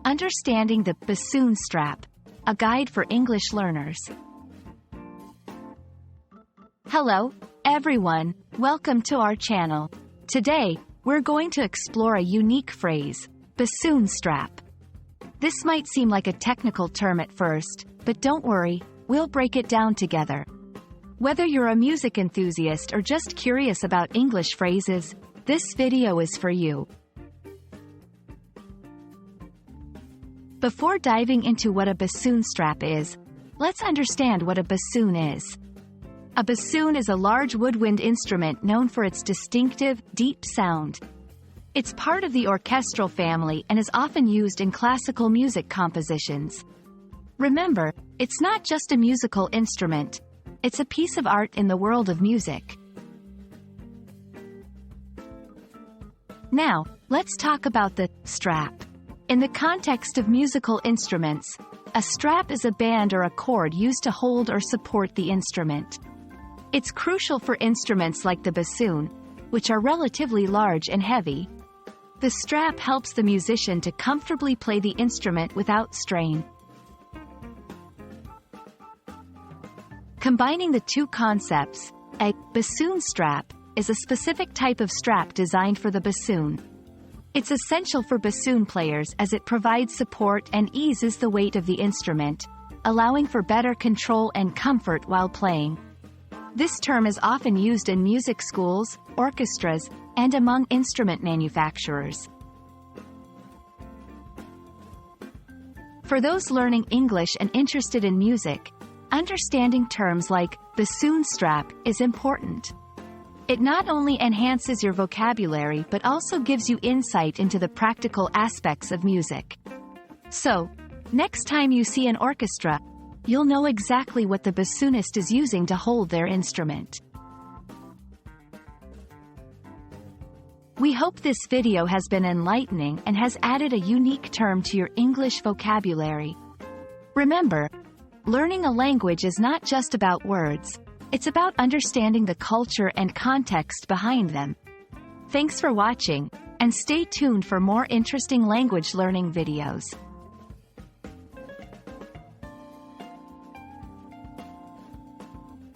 Understanding the Bassoon Strap, a guide for English learners. Hello, everyone. Welcome to our channel. Today, we're going to explore a unique phrase, bassoon strap. This might seem like a technical term at first, but don't worry, we'll break it down together. Whether you're a music enthusiast or just curious about English phrases, this video is for you. Before diving into what a bassoon strap is, let's understand what a bassoon is. A bassoon is a large woodwind instrument known for its distinctive, deep sound. It's part of the orchestral family and is often used in classical music compositions. Remember, it's not just a musical instrument. It's a piece of art in the world of music. Now, let's talk about the strap. In the context of musical instruments, a strap is a band or a cord used to hold or support the instrument. It's crucial for instruments like the bassoon, which are relatively large and heavy. The strap helps the musician to comfortably play the instrument without strain. Combining the two concepts, a bassoon strap is a specific type of strap designed for the bassoon. It's essential for bassoon players as it provides support and eases the weight of the instrument, allowing for better control and comfort while playing. This term is often used in music schools, orchestras, and among instrument manufacturers. For those learning English and interested in music, understanding terms like bassoon strap is important. It not only enhances your vocabulary but also gives you insight into the practical aspects of music. So, next time you see an orchestra, you'll know exactly what the bassoonist is using to hold their instrument. We hope this video has been enlightening and has added a unique term to your English vocabulary. Remember, learning a language is not just about words. It's about understanding the culture and context behind them. Thanks for watching, and stay tuned for more interesting language learning videos.